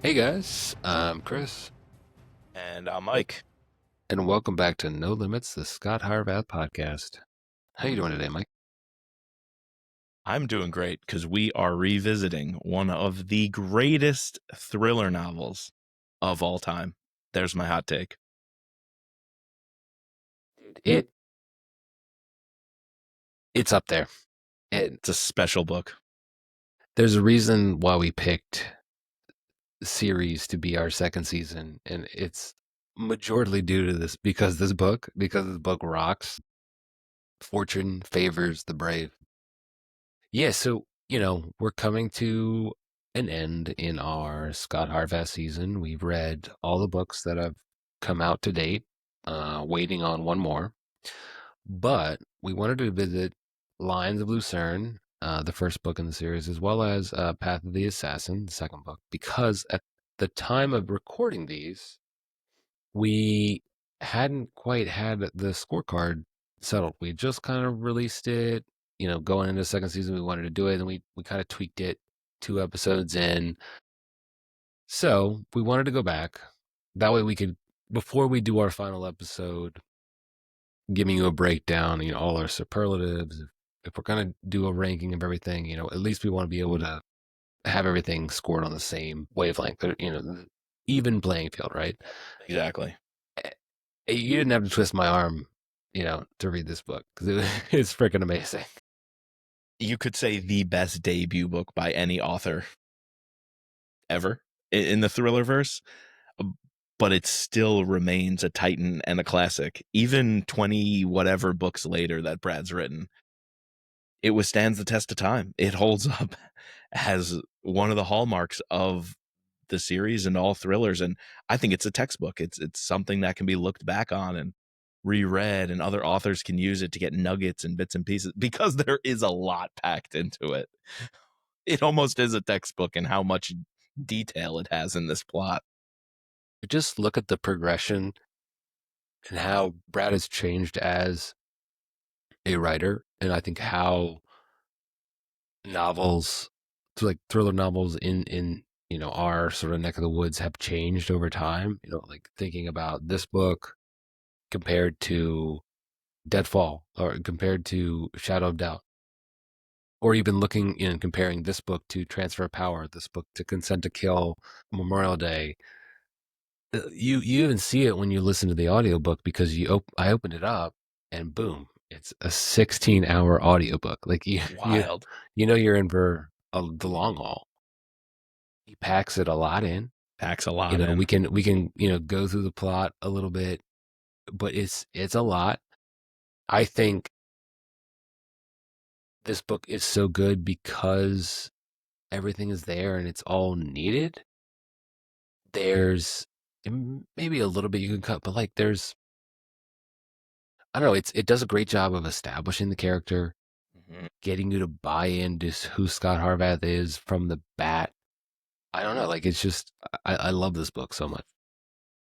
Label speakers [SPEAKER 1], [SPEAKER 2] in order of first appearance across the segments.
[SPEAKER 1] Hey guys, I'm Chris,
[SPEAKER 2] And I'm Mike.
[SPEAKER 1] and welcome back to No Limits, the Scot Harvath Podcast. How you doing today, Mike?
[SPEAKER 2] I'm doing great because we are revisiting one of the greatest thriller novels of all time. There's my hot take.
[SPEAKER 1] It it's up there.
[SPEAKER 2] It's a special book.
[SPEAKER 1] There's a reason why we picked series to be our second season, and it's majorly due to this book rocks. Fortune favors the brave. Yeah, so we're coming to an end in our Scott Harvath season. We've read all the books that have come out to date, waiting on one more. But we wanted to visit Lions of Lucerne, the first book in the series, as well as Path of the Assassin, the second book, because at the time of recording these, we hadn't quite had the scorecard settled. We just kind of released it, going into the second season. We wanted to do it, and we kind of tweaked it 2 episodes in. So we wanted to go back. That way we could, before we do our final episode, giving you a breakdown, all our superlatives. If we're going to do a ranking of everything, at least we want to be able to have everything scored on the same wavelength, even playing field, right?
[SPEAKER 2] Exactly.
[SPEAKER 1] You didn't have to twist my arm, to read this book because it's freaking amazing.
[SPEAKER 2] You could say the best debut book by any author ever in the thriller verse, but it still remains a titan and a classic. Even 20 whatever books later that Brad's written, it withstands the test of time. It holds up as one of the hallmarks of the series and all thrillers. And I think it's a textbook. It's something that can be looked back on and reread, and other authors can use it to get nuggets and bits and pieces because there is a lot packed into it. It almost is a textbook in how much detail it has in this plot.
[SPEAKER 1] Just look at the progression and how Brad has changed as a writer, and I think how novels, like thriller novels in our sort of neck of the woods, have changed over time. Like thinking about this book compared to Deadfall, or compared to Shadow of Doubt, or even looking and comparing this book to Transfer of Power, this book to Consent to Kill, Memorial Day. You even see it when you listen to the audiobook, because I opened it up and boom, it's a 16-hour audiobook. Like
[SPEAKER 2] Wild.
[SPEAKER 1] you're in for the long haul. He packs it a lot in.
[SPEAKER 2] Packs a lot in.
[SPEAKER 1] We can go through the plot a little bit, but it's a lot. I think this book is so good because everything is there and it's all needed. There's maybe a little bit you can cut, but like there's, I don't know, it does a great job of establishing the character, getting you to buy into who Scot Harvath is from the bat. I don't know, like it's just, I love this book so much.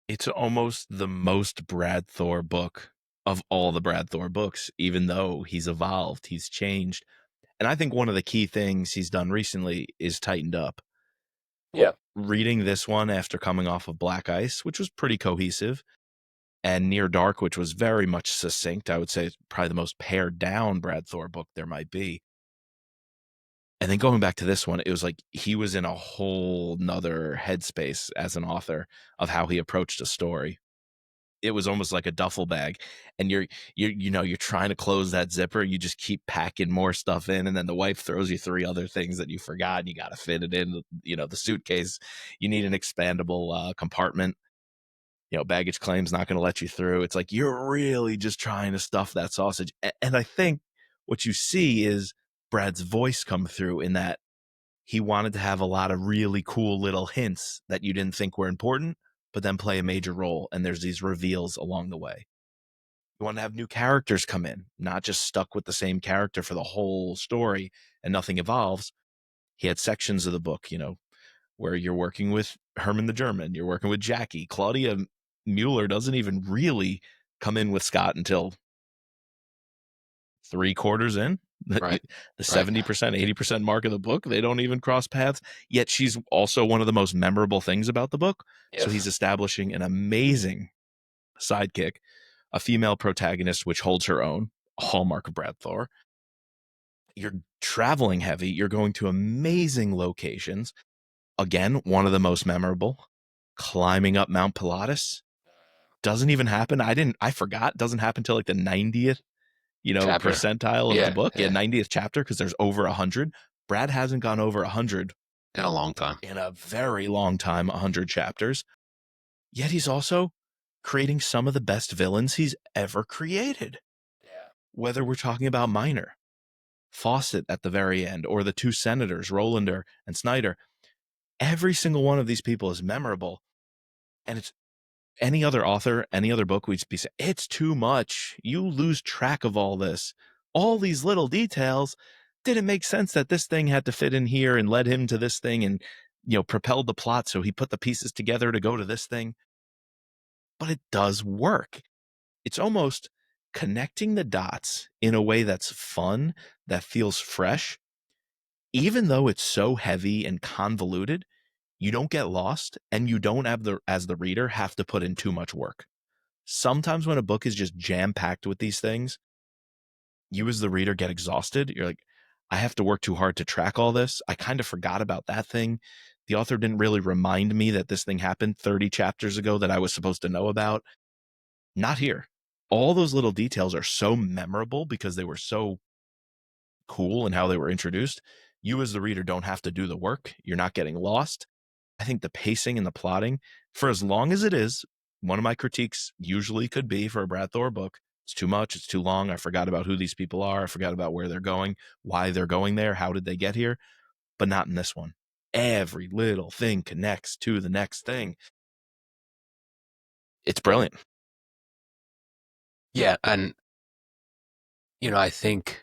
[SPEAKER 2] It's almost the most Brad Thor book of all the Brad Thor books, even though he's evolved, he's changed. And I think one of the key things he's done recently is tightened up.
[SPEAKER 1] Yeah.
[SPEAKER 2] Reading this one after coming off of Black Ice, which was pretty cohesive, and Near Dark, which was very much succinct, I would say it's probably the most pared down Brad Thor book there might be. And then going back to this one, it was like he was in a whole nother headspace as an author of how he approached a story. It was almost like a duffel bag, and you're trying to close that zipper. You just keep packing more stuff in, and then the wife throws you 3 other things that you forgot, and you got to fit it in. The suitcase, you need an expandable compartment. Baggage claim's not going to let you through. It's like you're really just trying to stuff that sausage. And I think what you see is Brad's voice come through in that he wanted to have a lot of really cool little hints that you didn't think were important, but then play a major role. And there's these reveals along the way. You want to have new characters come in, not just stuck with the same character for the whole story and nothing evolves. He had sections of the book, where you're working with Herman the German, you're working with Jackie. Claudia Mueller doesn't even really come in with Scott until 3/4 in.
[SPEAKER 1] Right.
[SPEAKER 2] The
[SPEAKER 1] Right.
[SPEAKER 2] 70%, 80% mark of the book, they don't even cross paths. Yet she's also one of the most memorable things about the book. So he's
[SPEAKER 1] Yes.
[SPEAKER 2] establishing an amazing sidekick, a female protagonist, which holds her own, a hallmark of Brad Thor. You're traveling heavy. You're going to amazing locations. Again, one of the most memorable, climbing up Mount Pilatus. Doesn't even happen. I forgot. Doesn't happen till like the 90th,
[SPEAKER 1] Chapter.
[SPEAKER 2] percentile of the
[SPEAKER 1] Yeah.
[SPEAKER 2] book. Yeah,
[SPEAKER 1] Yeah.
[SPEAKER 2] 90th chapter, because there's over 100. Brad hasn't gone over 100
[SPEAKER 1] In a long time.
[SPEAKER 2] in a very long time, 100 chapters. Yet he's also creating some of the best villains he's ever created.
[SPEAKER 1] Yeah.
[SPEAKER 2] Whether we're talking about Miner, Fawcett at the very end, or the two senators, Rolander and Snyder, every single one of these people is memorable. And it's any other author, any other book, we'd be saying, it's too much. You lose track of all this. All these little details. Didn't make sense that this thing had to fit in here and led him to this thing and, propelled the plot. So he put the pieces together to go to this thing. But it does work. It's almost connecting the dots in a way that's fun, that feels fresh. Even though it's so heavy and convoluted, you don't get lost, and you don't as the reader, have to put in too much work. Sometimes when a book is just jam-packed with these things, you as the reader get exhausted. You're like, I have to work too hard to track all this. I kind of forgot about that thing. The author didn't really remind me that this thing happened 30 chapters ago that I was supposed to know about. Not here. All those little details are so memorable because they were so cool in how they were introduced. You as the reader don't have to do the work. You're not getting lost. I think the pacing and the plotting, for as long as it is, one of my critiques usually could be for a Brad Thor book, it's too much, it's too long, I forgot about who these people are, I forgot about where they're going, why they're going there, how did they get here, but not in this one. Every little thing connects to the next thing. It's brilliant.
[SPEAKER 1] Yeah. And, I think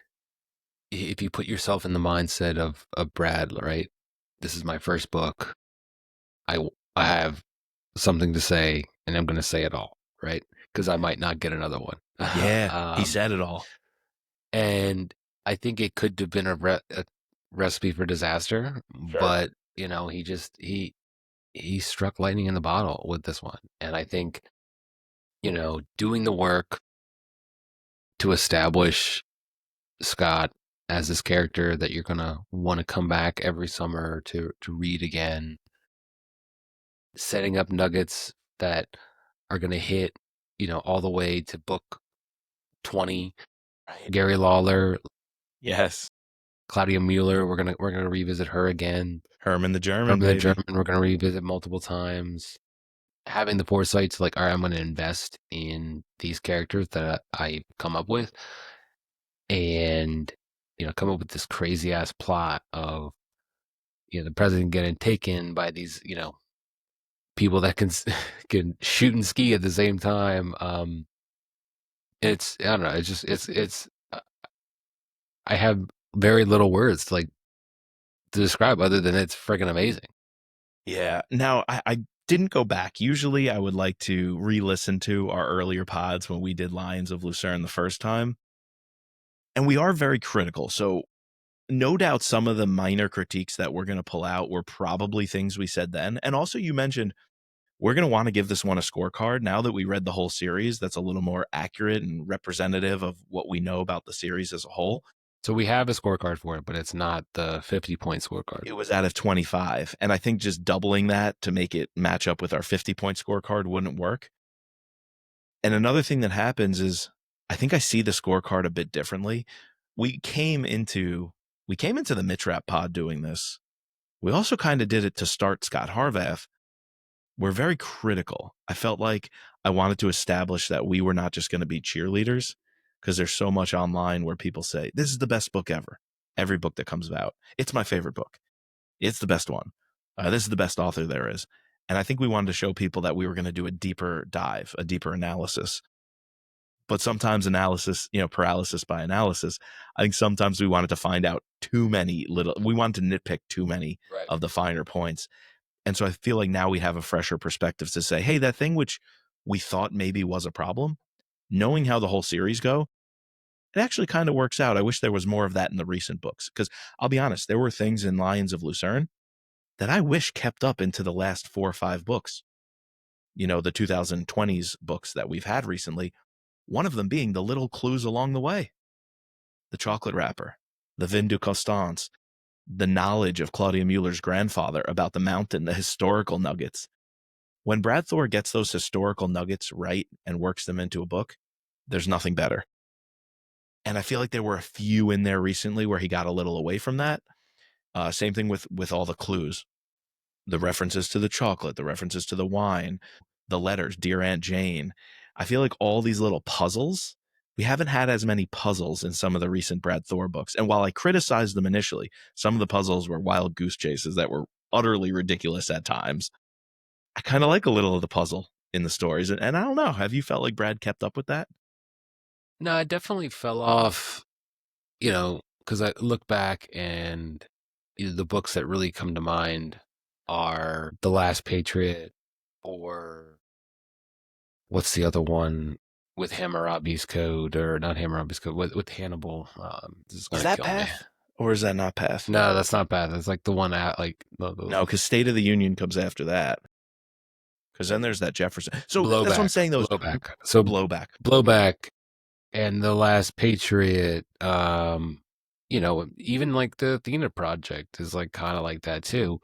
[SPEAKER 1] if you put yourself in the mindset of Brad, right? This is my first book. I have something to say, and I'm going to say it all, right? Because I might not get another one.
[SPEAKER 2] Yeah, he said it all.
[SPEAKER 1] And I think it could have been a recipe for disaster,
[SPEAKER 2] Sure.
[SPEAKER 1] but he struck lightning in the bottle with this one. And I think, doing the work to establish Scott as this character that you're gonna want to come back every summer to read again, setting up nuggets that are gonna hit, all the way to book 20.
[SPEAKER 2] Right.
[SPEAKER 1] Gary Lawler,
[SPEAKER 2] Yes.
[SPEAKER 1] Claudia Mueller, we're gonna revisit her again.
[SPEAKER 2] Herman the German,
[SPEAKER 1] Herman the
[SPEAKER 2] baby.
[SPEAKER 1] German, we're gonna revisit multiple times. Having the foresight to all right, I'm gonna invest in these characters that I come up with, and come up with this crazy ass plot of the president getting taken by these people that can shoot and ski at the same time. It's I don't know. It's just it's. I have very little words to describe other than it's freaking amazing.
[SPEAKER 2] Yeah. Now, I didn't go back. Usually I would like to re-listen to our earlier pods when we did Lions of Lucerne the first time. And we are very critical. So no doubt some of the minor critiques that we're going to pull out were probably things we said then. And also you mentioned we're going to want to give this one a scorecard now that we read the whole series that's a little more accurate and representative of what we know about the series as a whole.
[SPEAKER 1] So we have a scorecard for it, but it's not the 50-point scorecard.
[SPEAKER 2] It was out of 25. And I think just doubling that to make it match up with our 50-point scorecard wouldn't work. And another thing that happens is I think I see the scorecard a bit differently. We came into the Mitch Rapp pod doing this. We also kind of did it to start Scot Harvath. We're very critical. I felt like I wanted to establish that we were not just going to be cheerleaders, because there's so much online where people say, this is the best book ever. Every book that comes out. It's my favorite book. It's the best one. This is the best author there is. And I think we wanted to show people that we were going to do a deeper dive, a deeper analysis. But sometimes analysis, paralysis by analysis, I think sometimes we wanted to find out we wanted to nitpick too many of the finer points. And so I feel like now we have a fresher perspective to say, hey, that thing which we thought maybe was a problem, knowing how the whole series go, it actually kind of works out. I wish there was more of that in the recent books, because I'll be honest, there were things in Lions of Lucerne that I wish kept up into the last 4 or 5 books. The 2020s books that we've had recently, one of them being the little clues along the way. The chocolate wrapper, the vin de Constance, the knowledge of Claudia Mueller's grandfather about the mountain, the historical nuggets. When Brad Thor gets those historical nuggets right and works them into a book, there's nothing better. And I feel like there were a few in there recently where he got a little away from that. Same thing with all the clues, the references to the chocolate, the references to the wine, the letters, Dear Aunt Jane. I feel like all these little puzzles, we haven't had as many puzzles in some of the recent Brad Thor books. And while I criticized them initially, some of the puzzles were wild goose chases that were utterly ridiculous at times. I kind of like a little of the puzzle in the stories. And I don't know, have you felt like Brad kept up with that?
[SPEAKER 1] No, I definitely fell off, because I look back and the books that really come to mind are The Last Patriot, or what's the other one with Hammurabi's Code, or not Hammurabi's Code, with Hannibal. This is
[SPEAKER 2] Is
[SPEAKER 1] gonna
[SPEAKER 2] that
[SPEAKER 1] kill me.
[SPEAKER 2] Path? Or is that not Path?
[SPEAKER 1] No, that's not bad. That's like the one at
[SPEAKER 2] No, because State of the Union comes after that. Because then there's that Jefferson. So
[SPEAKER 1] Blowback,
[SPEAKER 2] that's what I'm saying. Those
[SPEAKER 1] Blowback. So
[SPEAKER 2] Blowback.
[SPEAKER 1] And The Last Patriot. Even like the Athena Project is like kind of like that too.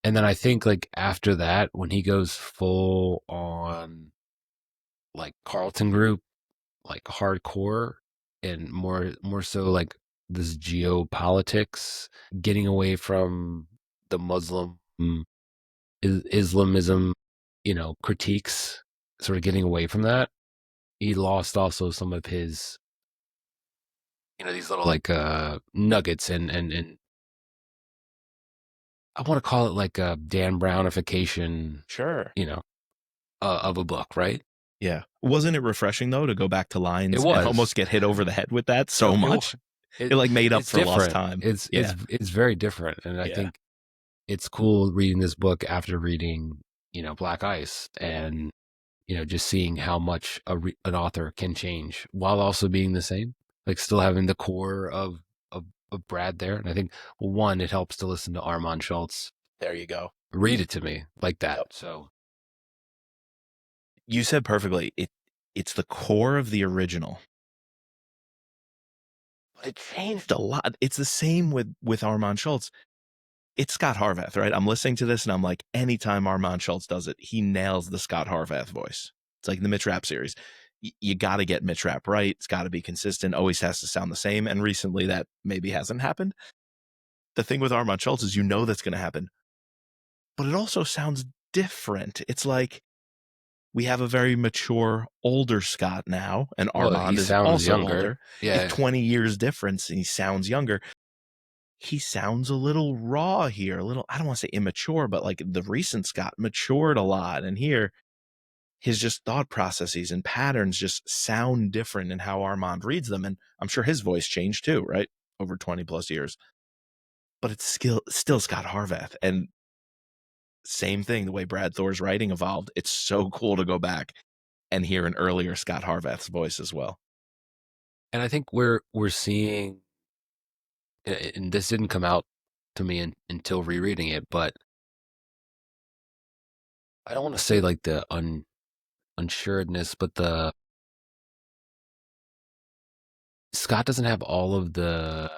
[SPEAKER 1] And then I think like after that, when he goes full on like Carlton Group, like hardcore, and more so like this geopolitics, getting away from the Muslim Islamism, critiques, sort of getting away from that. He lost also some of his, these little like nuggets, and I want to call it like a Dan Brownification,
[SPEAKER 2] Sure.
[SPEAKER 1] of a book, right?
[SPEAKER 2] Yeah. Wasn't it refreshing though to go back to Lines
[SPEAKER 1] It was.
[SPEAKER 2] and almost get hit over the head with that so much? It like made up for lost time.
[SPEAKER 1] It's very different, and I think it's cool reading this book after reading, Black Ice, and just seeing how much an author can change while also being the same, like still having the core of Brad there. And I think, one, it helps to listen to Armand Schultz.
[SPEAKER 2] There you go.
[SPEAKER 1] Read it to me like that.
[SPEAKER 2] Yep.
[SPEAKER 1] So
[SPEAKER 2] you said perfectly. It's the core of the original. But it changed a lot. It's the same with Armand Schultz. It's Scot Harvath, right? I'm listening to this and I'm like, anytime Armand Schultz does it, he nails the Scot Harvath voice. It's like the Mitch Rapp series. You got to get Mitch Rapp right. It's got to be consistent. Always has to sound the same. And recently that maybe hasn't happened. The thing with Armand Schultz is that's going to happen. But it also sounds different. It's like we have a very mature, older Scott now, and Armand is also
[SPEAKER 1] younger.
[SPEAKER 2] older.
[SPEAKER 1] Yeah.
[SPEAKER 2] It's 20 years difference, and he sounds younger. He sounds a little raw here, a little, I don't want to say immature, but like the recent Scott matured a lot. And here, his just thought processes and patterns just sound different in how Armand reads them. And I'm sure his voice changed too, right? Over 20 plus years. But it's still Scot Harvath. And same thing, the way Brad Thor's writing evolved. It's so cool to go back and hear an earlier Scot Harvath's voice as well.
[SPEAKER 1] And I think we're seeing, and this didn't come out to me until rereading it, but I don't want to say like the unsuredness, but the Scott doesn't have all of the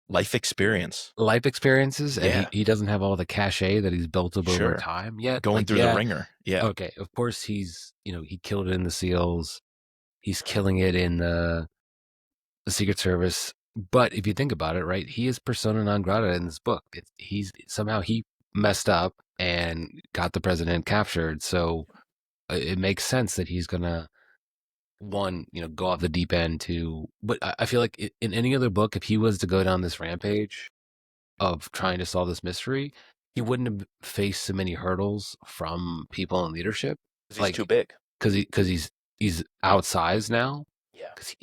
[SPEAKER 2] life experiences,
[SPEAKER 1] and he doesn't have all the cachet that he's built up over time yet.
[SPEAKER 2] Going through the ringer. Yeah.
[SPEAKER 1] Okay. Of course, he's, he killed it in the SEALs. He's killing it in the Secret Service. But if you think about it, right, he is persona non grata in this book. He messed up and got the president captured. So it makes sense that he's going to, one, go off the deep end, to, but I feel like in any other book, if he was to go down this rampage of trying to solve this mystery, he wouldn't have faced so many hurdles from people in leadership.
[SPEAKER 2] He's too big.
[SPEAKER 1] Because he's outsized now.
[SPEAKER 2] Yeah.
[SPEAKER 1] Because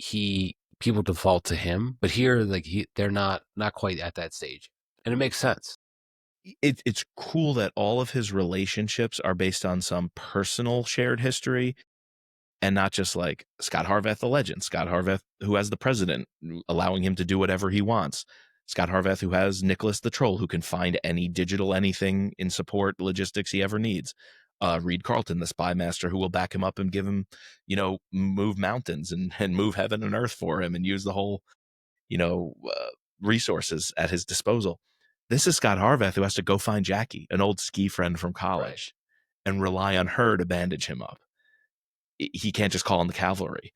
[SPEAKER 1] people default to him, but here, like, they're not quite at that stage, and it makes sense.
[SPEAKER 2] It's cool that all of his relationships are based on some personal shared history, And not just like Scot Harvath, the legend, Scot Harvath, who has the president allowing him to do whatever he wants. Scot Harvath, who has Nicholas the Troll, who can find any digital anything in support logistics he ever needs. Reed Carlton, the spy master, who will back him up and give him, move mountains and move heaven and earth for him and use the whole, resources at his disposal. This is Scot Harvath, who has to go find Jackie, an old ski friend from college, and rely on her to bandage him up. He can't just call on the cavalry.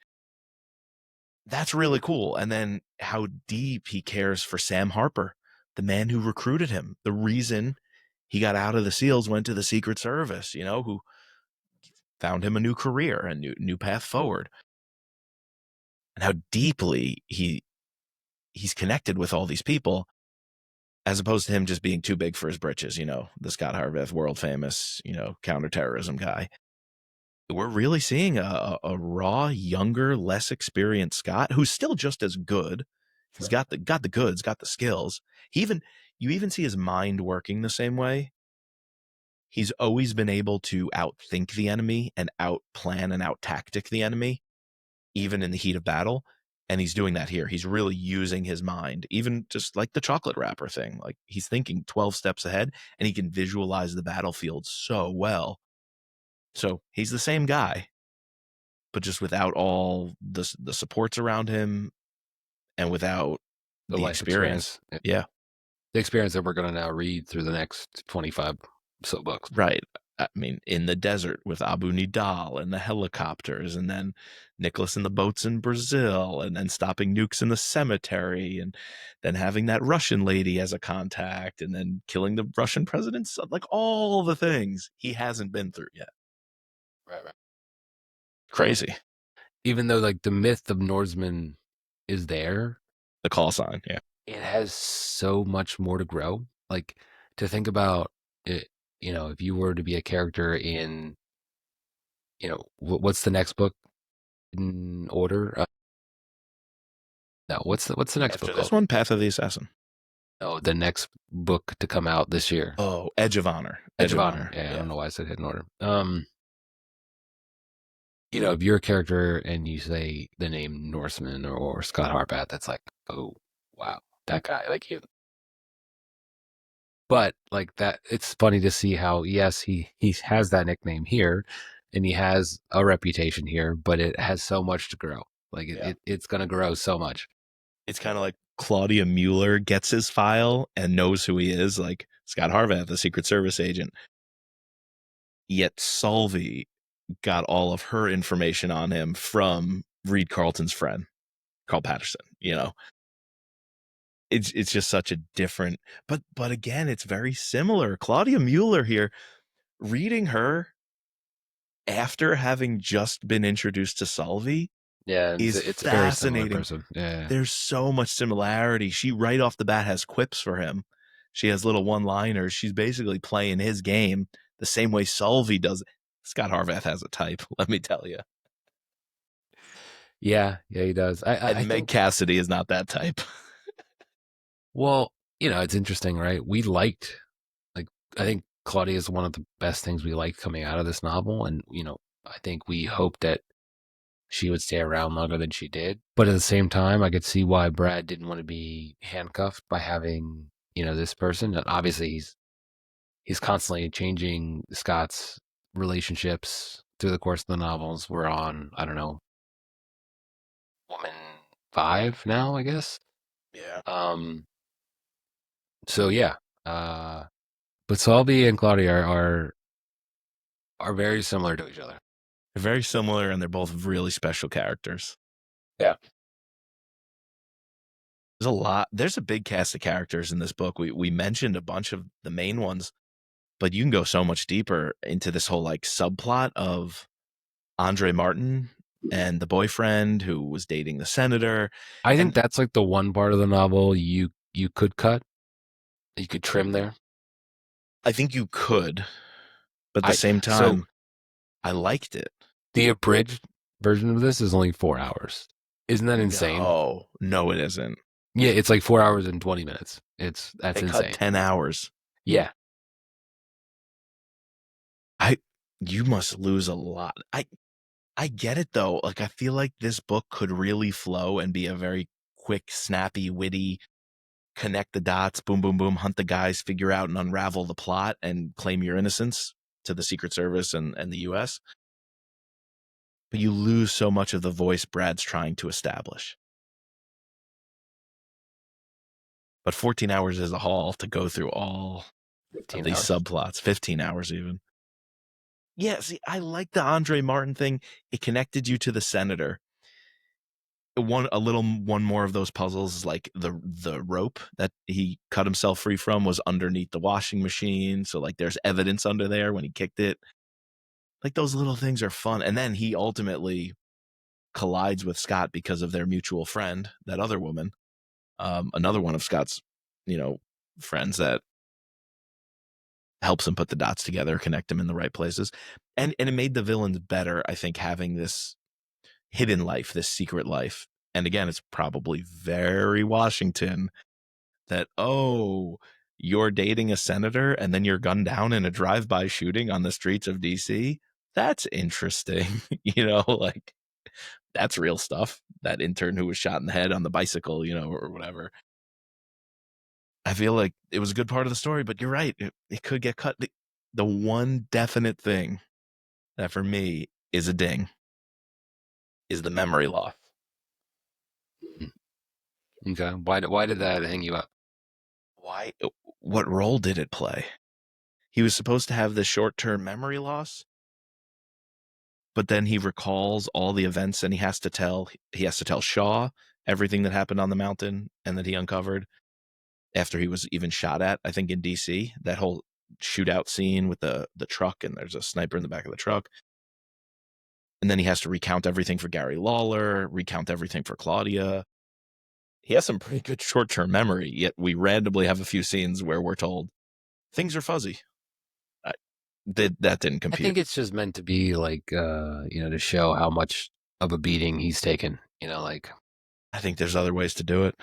[SPEAKER 2] That's really cool. And then how deep he cares for Sam Harper, the man who recruited him. The reason he got out of the SEALs, went to the Secret Service, who found him a new career, a new path forward. And how deeply he's connected with all these people, as opposed to him just being too big for his britches, the Scot Harvath, world famous, counterterrorism guy. We're really seeing a raw, younger, less experienced Scott, who's still just as good. He's got the goods, got the skills. You even see his mind working the same way. He's always been able to outthink the enemy and outplan and out-tactic the enemy, even in the heat of battle. And he's doing that here. He's really using his mind, even just like the chocolate wrapper thing. Like, he's thinking 12 steps ahead, and he can visualize the battlefield so well. So he's the same guy, but just without all the supports around him and without the
[SPEAKER 1] life
[SPEAKER 2] experience. Yeah.
[SPEAKER 1] The experience that we're going to now read through the next 25 so books.
[SPEAKER 2] Right. I mean, in the desert with Abu Nidal and the helicopters, and then Nicholas and the boats in Brazil, and then stopping nukes in the cemetery, and then having that Russian lady as a contact, and then killing the Russian president's son. Like, all the things he hasn't been through yet.
[SPEAKER 1] Right.
[SPEAKER 2] Crazy.
[SPEAKER 1] Even though, like, the myth of Norsemen is there,
[SPEAKER 2] the call sign, yeah,
[SPEAKER 1] it has so much more to grow. Like, to think about it, if you were to be a character in, what's the next book in order? No, what's the next book
[SPEAKER 2] After this
[SPEAKER 1] called?
[SPEAKER 2] one, Path of the Assassin.
[SPEAKER 1] No, the next book to come out this year.
[SPEAKER 2] Oh, Edge of Honor.
[SPEAKER 1] Edge of Honor. Yeah, I don't know why I said hidden order. If you're a character and you say the name Norseman or Scot Harvath, that's like, oh, wow, that guy, like you. But like that, it's funny to see how, yes, he has that nickname here, and he has a reputation here, but it has so much to grow. Like it's going to grow so much.
[SPEAKER 2] It's kind of like Claudia Mueller gets his file and knows who he is, like Scot Harvath, the Secret Service agent. Yet Solvay got all of her information on him from Reed Carlton's friend, Carl Patterson. It's just such a different, but again, it's very similar. Claudia Mueller here, reading her after having just been introduced to Solvay, it's fascinating.
[SPEAKER 1] A very similar person. Yeah.
[SPEAKER 2] There's so much similarity. She right off the bat has quips for him. She has little one-liners. She's basically playing his game the same way Solvay does. Scot Harvath has a type, let me tell you.
[SPEAKER 1] Yeah, he does.
[SPEAKER 2] And Meg Cassidy is not that type.
[SPEAKER 1] Well, it's interesting, right? I think Claudia is one of the best things we liked coming out of this novel. And, I think we hoped that she would stay around longer than she did. But at the same time, I could see why Brad didn't want to be handcuffed by having, this person. And obviously, he's constantly changing Scott's relationships through the course of the novels. We're on, I don't know, woman 5 now, I guess.
[SPEAKER 2] Yeah.
[SPEAKER 1] So yeah, but Solvay and Claudia are very similar to each other.
[SPEAKER 2] They're very similar, and they're both really special characters.
[SPEAKER 1] Yeah.
[SPEAKER 2] There's a big cast of characters in this book. We mentioned a bunch of the main ones, but you can go so much deeper into this whole like subplot of Andre Martin and the boyfriend who was dating the senator.
[SPEAKER 1] I think that's like the one part of the novel you could cut. You could trim there.
[SPEAKER 2] I think you could, but at the same time, I liked it.
[SPEAKER 1] The abridged version of this is only 4 hours. Isn't that insane?
[SPEAKER 2] Oh, no, it isn't.
[SPEAKER 1] Yeah, it's like 4 hours and 20 minutes. That's
[SPEAKER 2] they
[SPEAKER 1] insane.
[SPEAKER 2] Cut 10 hours.
[SPEAKER 1] Yeah.
[SPEAKER 2] You must lose a lot. I get it though. Like, I feel like this book could really flow and be a very quick, snappy, witty, connect the dots, boom, boom, boom, hunt the guys, figure out and unravel the plot and claim your innocence to the Secret Service and the US. But you lose so much of the voice Brad's trying to establish. But 14 hours is a haul to go through all of these subplots, 15 hours even. Yeah, see, I like the Andre Martin thing. It connected you to the senator. One more of those puzzles is like the rope that he cut himself free from was underneath the washing machine. So like there's evidence under there when he kicked it. Like those little things are fun. And then he ultimately collides with Scott because of their mutual friend, that other woman. Another one of Scott's, friends that helps him put the dots together, connect them in the right places. And it made the villains better, I think, having this hidden life, this secret life. And again, it's probably very Washington that, oh, you're dating a senator and then you're gunned down in a drive-by shooting on the streets of DC. That's interesting. Like that's real stuff. That intern who was shot in the head on the bicycle, or whatever. I feel like it was a good part of the story, but you're right. It could get cut. The one definite thing that for me is a ding is the memory loss.
[SPEAKER 1] Okay. Why did that hang you up?
[SPEAKER 2] Why? What role did it play? He was supposed to have the short-term memory loss, but then he recalls all the events and he has to tell Shaw everything that happened on the mountain and that he uncovered after he was even shot at, I think in DC, that whole shootout scene with the truck and there's a sniper in the back of the truck. And then he has to recount everything for Gary Lawler, recount everything for Claudia. He has some pretty good short-term memory, yet we randomly have a few scenes where we're told things are fuzzy. That didn't compute.
[SPEAKER 1] I think it's just meant to be like, to show how much of a beating he's taken. Like.
[SPEAKER 2] I think there's other ways to do it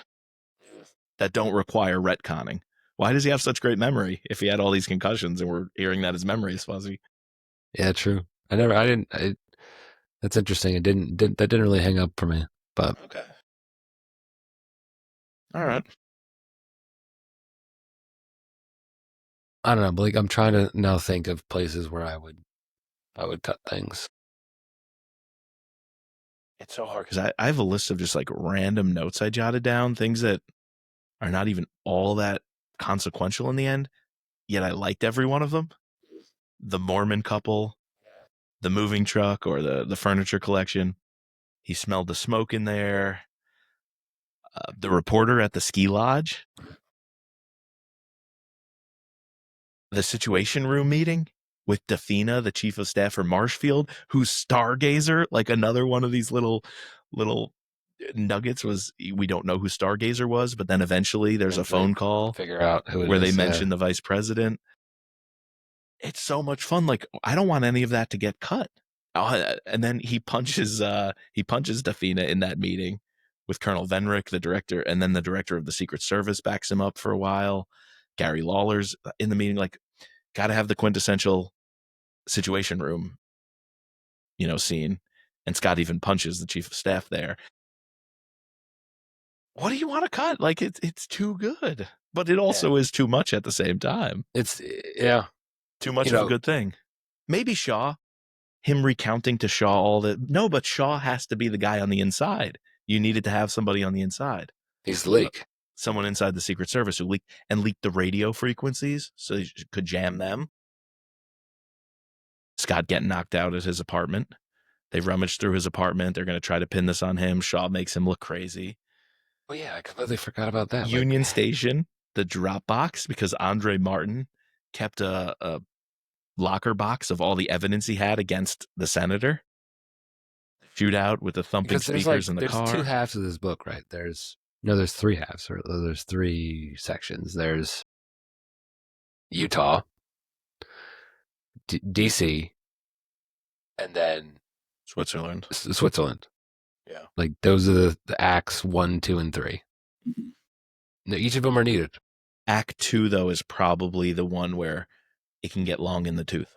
[SPEAKER 2] that don't require retconning. Why does he have such great memory if he had all these concussions and we're hearing that his memory is fuzzy?
[SPEAKER 1] Yeah, true. That's interesting. That didn't really hang up for me, but.
[SPEAKER 2] Okay. All right.
[SPEAKER 1] I don't know, but like I'm trying to now think of places where I would cut things.
[SPEAKER 2] It's so hard because I have a list of just like random notes I jotted down, things that are not even all that consequential in the end, yet I liked every one of them. The Mormon couple, the moving truck or the furniture collection. He smelled the smoke in there. The reporter at the ski lodge. The Situation Room meeting with Dafina, the chief of staff for Marshfield, who's Stargazer, like another one of these little nuggets was we don't know who Stargazer was, but then eventually there's a phone call
[SPEAKER 1] figure out who it
[SPEAKER 2] where
[SPEAKER 1] is,
[SPEAKER 2] they mention the vice president. It's so much fun. Like I don't want any of that to get cut. And then he punches Dafina in that meeting with Colonel Venrick, the director, and then the director of the Secret Service backs him up for a while. Gary Lawler's in the meeting, like, got to have the quintessential Situation Room, scene. And Scott even punches the chief of staff there. What do you want to cut? Like, it's too good, but it also is too much at the same time.
[SPEAKER 1] It's
[SPEAKER 2] too much of a good thing. Maybe Shaw, him recounting to Shaw but Shaw has to be the guy on the inside. You needed to have somebody on the inside.
[SPEAKER 1] He's the leak.
[SPEAKER 2] Someone inside the Secret Service who leaked the radio frequencies so you could jam them. Scott getting knocked out at his apartment. They rummaged through his apartment. They're going to try to pin this on him. Shaw makes him look crazy.
[SPEAKER 1] Oh, yeah, I completely forgot about that.
[SPEAKER 2] Union Station, the drop box, because Andre Martin kept a locker box of all the evidence he had against the senator. Shootout with the thumping speakers in the car.
[SPEAKER 1] There's two halves of this book, right? There's three halves, or there's three sections. There's Utah, DC, and then
[SPEAKER 2] Switzerland. Yeah.
[SPEAKER 1] Like those are the acts 1, 2, and 3. Now, each of them are needed.
[SPEAKER 2] Act 2, though, is probably the one where it can get long in the tooth.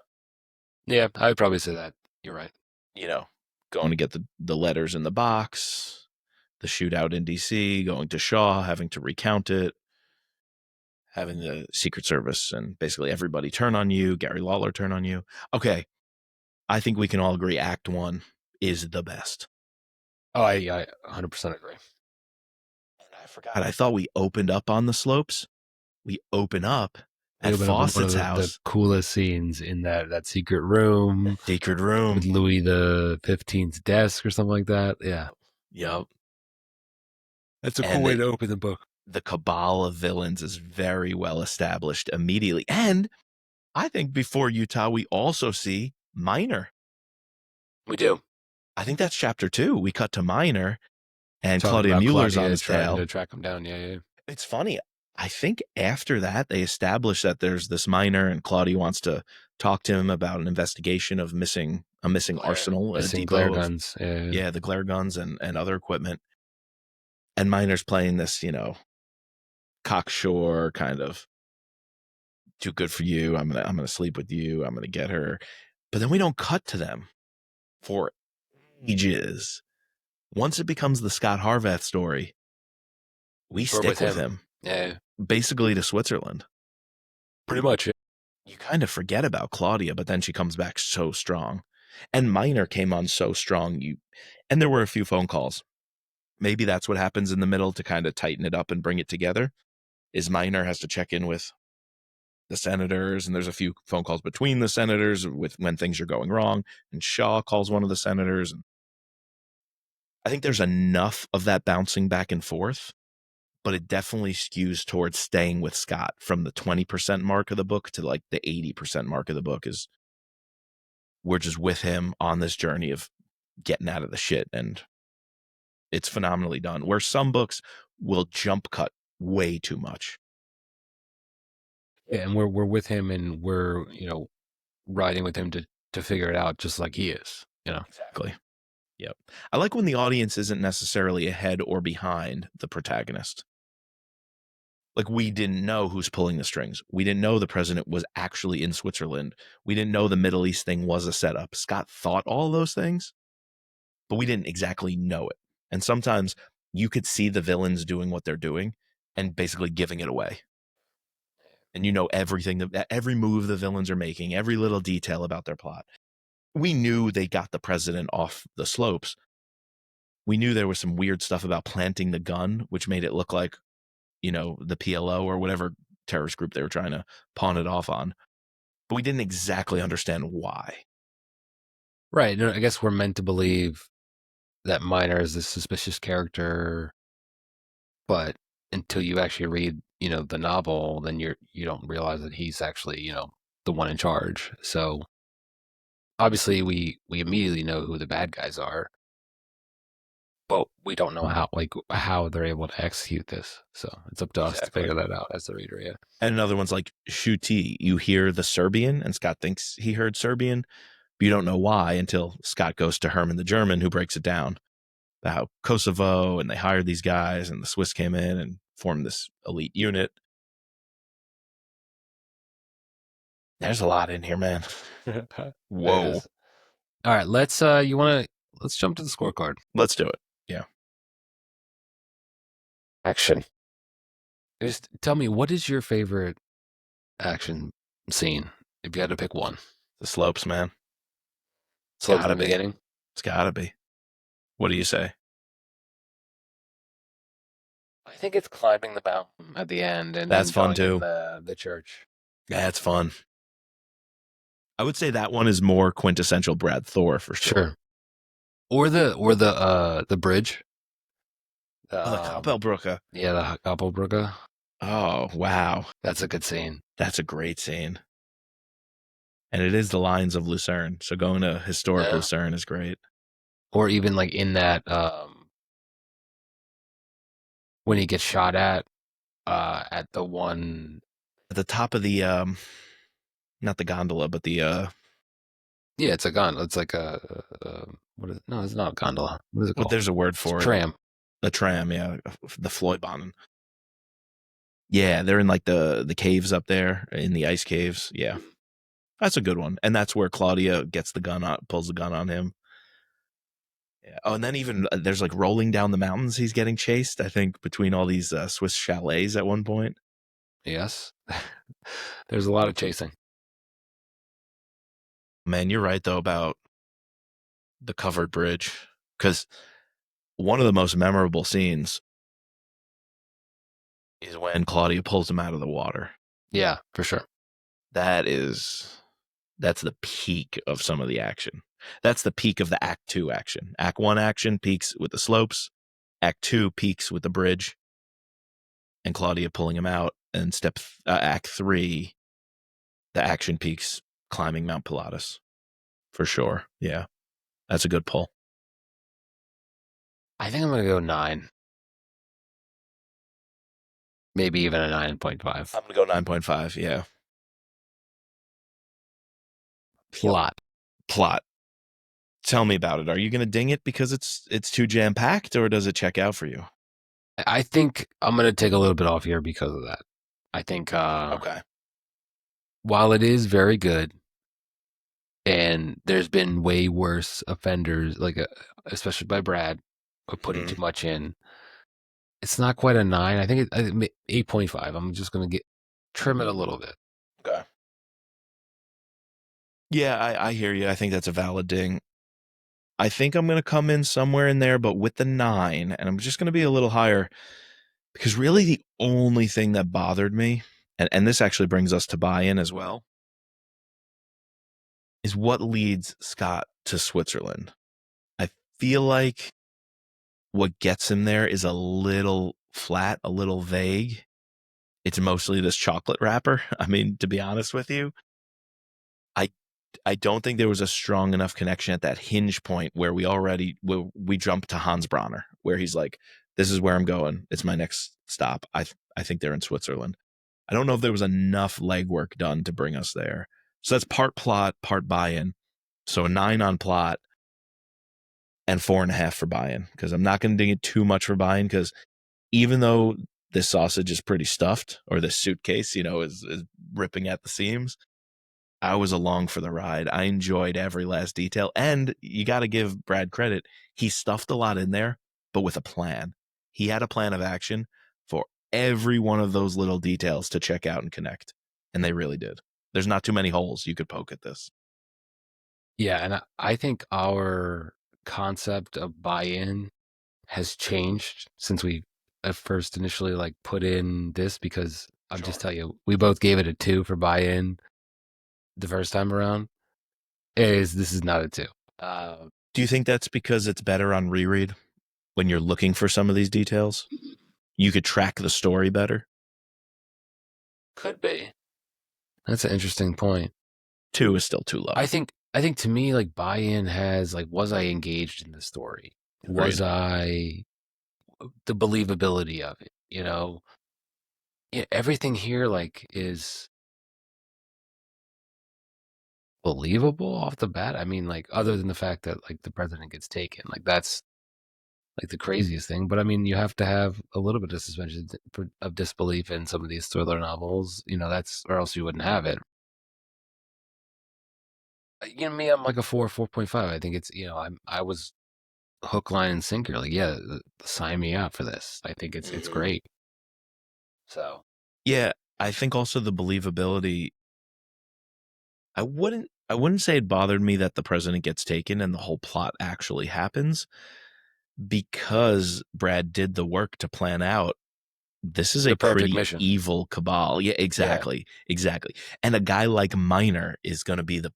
[SPEAKER 1] Yeah, I would probably say that. You're right.
[SPEAKER 2] going to get the letters in the box, the shootout in DC, going to Shaw, having to recount it, having the Secret Service and basically everybody turn on you, Gary Lawler turn on you. Okay, I think we can all agree Act 1 is the best.
[SPEAKER 1] Oh, I 100% agree.
[SPEAKER 2] And I forgot, I thought we opened up on the slopes. We open up at Fawcett's house.
[SPEAKER 1] The coolest scenes in that secret room.
[SPEAKER 2] Secret room.
[SPEAKER 1] With Louis the 15th's desk or something like that. Yeah.
[SPEAKER 2] Yep.
[SPEAKER 1] That's a cool way to open the book.
[SPEAKER 2] The cabal of villains is very well established immediately. And I think before Utah, we also see Minor.
[SPEAKER 1] We do.
[SPEAKER 2] I think that's chapter 2. We cut to Minor and Claudia Mueller's on his tail.
[SPEAKER 1] To track him down, yeah.
[SPEAKER 2] It's funny. I think after that, they establish that there's this Minor and Claudia wants to talk to him about an investigation of a missing arsenal.
[SPEAKER 1] Missing glare guns.
[SPEAKER 2] Yeah, the glare guns and other equipment. And Minor's playing this, cocksure kind of too good for you. I'm gonna sleep with you. I'm gonna get her. But then we don't cut to them for ages. Once it becomes the Scot Harvath story, we stick with him.
[SPEAKER 1] Yeah.
[SPEAKER 2] Basically to Switzerland.
[SPEAKER 1] Pretty much.
[SPEAKER 2] You kind of forget about Claudia, but then she comes back so strong. And Minor came on so strong. And there were a few phone calls. Maybe that's what happens in the middle to kind of tighten it up and bring it together, is Minor has to check in with the senators, and there's a few phone calls between the senators with when things are going wrong, and Shaw calls one of the senators. And I think there's enough of that bouncing back and forth, but it definitely skews towards staying with Scott from the 20% mark of the book to like the 80% mark of the book is we're just with him on this journey of getting out of the shit, and it's phenomenally done. Where some books will jump cut way too much.
[SPEAKER 1] Yeah, and we're with him, and we're riding with him to figure it out, just like he is.
[SPEAKER 2] Exactly. Yep. I like when the audience isn't necessarily ahead or behind the protagonist. Like, we didn't know who's pulling the strings. We didn't know the president was actually in Switzerland. We didn't know the Middle East thing was a setup. Scott thought all those things, but we didn't exactly know it. And sometimes you could see the villains doing what they're doing and basically giving it away. And you know everything, every move the villains are making, every little detail about their plot. We knew they got the president off the slopes. We knew there was some weird stuff about planting the gun, which made it look like, the PLO or whatever terrorist group they were trying to pawn it off on. But we didn't exactly understand why.
[SPEAKER 1] Right. I guess we're meant to believe that Minor is this suspicious character, but until you actually read, the novel, then you don't realize that he's actually, the one in charge. So obviously we immediately know who the bad guys are, but we don't know how they're able to execute this. So it's up to us to figure that out as the reader. Yeah.
[SPEAKER 2] And another one's like Shuti. You hear the Serbian, and Scott thinks he heard Serbian, but you don't know why until Scott goes to Herman the German, who breaks it down about Kosovo, and they hired these guys, and the Swiss came in and formed this elite unit. There's a lot in here, man. Whoa.
[SPEAKER 1] All right, let's jump to the scorecard.
[SPEAKER 2] Let's do it. Yeah.
[SPEAKER 1] Action. Just tell me, what is your favorite action scene if you had to pick one?
[SPEAKER 2] The slopes, man.
[SPEAKER 1] Slopes at the beginning?
[SPEAKER 2] It's gotta be. What do you say?
[SPEAKER 1] I think it's climbing the mountain at the end, and
[SPEAKER 2] that's fun too.
[SPEAKER 1] The church.
[SPEAKER 2] Yeah, it's fun. I would say that one is more quintessential Brad Thor for sure.
[SPEAKER 1] Or the bridge.
[SPEAKER 2] The Koppelbrücke.
[SPEAKER 1] Yeah, the Koppelbrücke.
[SPEAKER 2] Oh, wow.
[SPEAKER 1] That's a good scene.
[SPEAKER 2] That's a great scene. And it is the lines of Lucerne. So going to historic Lucerne is great.
[SPEAKER 1] Or even like in that, when he gets shot at the one.
[SPEAKER 2] At the top of the, not the gondola, but the,
[SPEAKER 1] yeah, it's a gondola. It's like what is it? No, it's not a gondola. What is it called?
[SPEAKER 2] Well, there's a word for it.
[SPEAKER 1] Tram.
[SPEAKER 2] The tram, yeah. The Floydbanen. Yeah, they're in like the caves up there, in the ice caves. Yeah. That's a good one. And that's where Claudia gets the gun on, pulls the gun on him. Yeah. Oh, and then even there's like rolling down the mountains. He's getting chased, I think, between all these Swiss chalets at one point.
[SPEAKER 1] Yes. There's a lot of chasing.
[SPEAKER 2] Man, you're right, though, about the covered bridge. Because one of the most memorable scenes is when Claudia pulls him out of the water.
[SPEAKER 1] Yeah, for sure.
[SPEAKER 2] That's the peak of some of the action. That's the peak of the Act 2 action. Act 1 action peaks with the slopes. Act 2 peaks with the bridge and Claudia pulling him out. And Act 3, the action peaks climbing Mount Pilatus. For sure. Yeah. That's a good pull.
[SPEAKER 1] I think I'm going to go 9. Maybe even a 9.5.
[SPEAKER 2] I'm going to go 9.5. Yeah. Plot. Tell me about it. Are you going to ding it because it's too jam-packed, or does it check out for you?
[SPEAKER 1] I think I'm going to take a little bit off here because of that. I think
[SPEAKER 2] Okay.
[SPEAKER 1] while it is very good, and there's been way worse offenders, like especially by Brad, of putting too much in, it's not quite a 9. I think 8.5. I'm just going to trim it a little bit.
[SPEAKER 2] Okay. Yeah, I hear you. I think that's a valid ding. I think I'm going to come in somewhere in there, but with the 9, and I'm just going to be a little higher because really the only thing that bothered me, and this actually brings us to buy-in as well, is what leads Scot to Switzerland. I feel like what gets him there is a little flat, a little vague. It's mostly this chocolate wrapper. I mean, to be honest with you, I don't think there was a strong enough connection at that hinge point where we jump to Hans Bronner, where he's like, this is where I'm going. It's my next stop. I think they're in Switzerland. I don't know if there was enough legwork done to bring us there. So that's part plot, part buy-in. So a 9 on plot and 4.5 for buy-in, because I'm not going to ding it too much for buy-in, because even though this sausage is pretty stuffed, or this suitcase, is ripping at the seams, I was along for the ride. I enjoyed every last detail. And you got to give Brad credit. He stuffed a lot in there, but with a plan. He had a plan of action for every one of those little details to check out and connect. And they really did. There's not too many holes you could poke at this.
[SPEAKER 1] Yeah, and I think our concept of buy-in has changed since we at first initially put in this, because I'll just tell you, we both gave it a 2 for buy-in the first time around. This is not a 2.
[SPEAKER 2] Do you think that's because it's better on reread when you're looking for some of these details? You could track the story better?
[SPEAKER 1] Could be. That's an interesting point.
[SPEAKER 2] 2 is still too low.
[SPEAKER 1] I think to me, buy-in has was I engaged in the story?
[SPEAKER 2] Agreed.
[SPEAKER 1] Was I the believability of it? Everything here is believable off the bat. I mean, other than the fact that the president gets taken, that's the craziest thing. But I mean, you have to have a little bit of suspension of disbelief in some of these thriller novels. That's, or else you wouldn't have it. Me, I'm a 4.5. I think it's, I was hook, line, and sinker. Yeah, sign me up for this. I think it's great. So
[SPEAKER 2] yeah, I think also the believability. I wouldn't say it bothered me that the president gets taken and the whole plot actually happens, because Brad did the work to plan out this is a pretty
[SPEAKER 1] mission.
[SPEAKER 2] Evil cabal. Yeah, exactly. And a guy like Miner is going to be the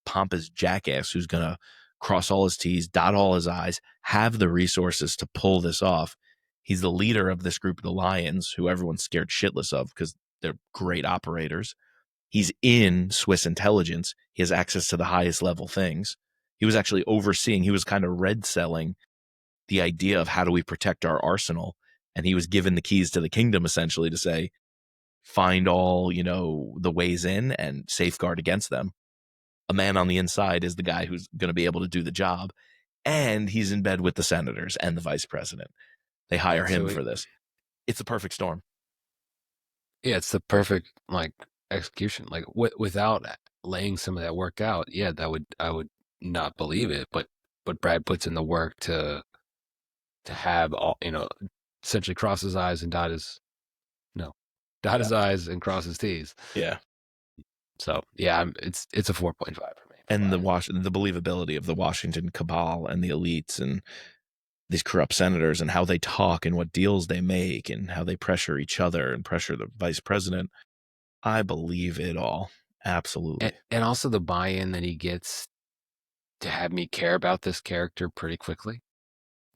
[SPEAKER 2] pompous jackass who's going to cross all his T's, dot all his I's, have the resources to pull this off. He's the leader of this group of the Lions, who everyone's scared shitless of because they're great operators. He's in Swiss intelligence. He has access to the highest level things. He was actually overseeing, he was kind of red selling the idea of how do we protect our arsenal. And he was given the keys to the kingdom, essentially, to say, find all, the ways in and safeguard against them. A man on the inside is the guy who's going to be able to do the job. And he's in bed with the senators and the vice president. They hire him for this. It's the perfect storm.
[SPEAKER 1] Yeah, it's the perfect execution. Without laying some of that work out, yeah, I would not believe it. But but Brad puts in the work to have all, essentially cross his I's and dot his I's and cross his T's.
[SPEAKER 2] Yeah.
[SPEAKER 1] So yeah, it's a 4.5 for me.
[SPEAKER 2] And the believability of the Washington cabal and the elites and these corrupt senators and how they talk and what deals they make and how they pressure each other and pressure the vice president. I believe it all. Absolutely.
[SPEAKER 1] And also the buy-in that he gets to have me care about this character pretty quickly,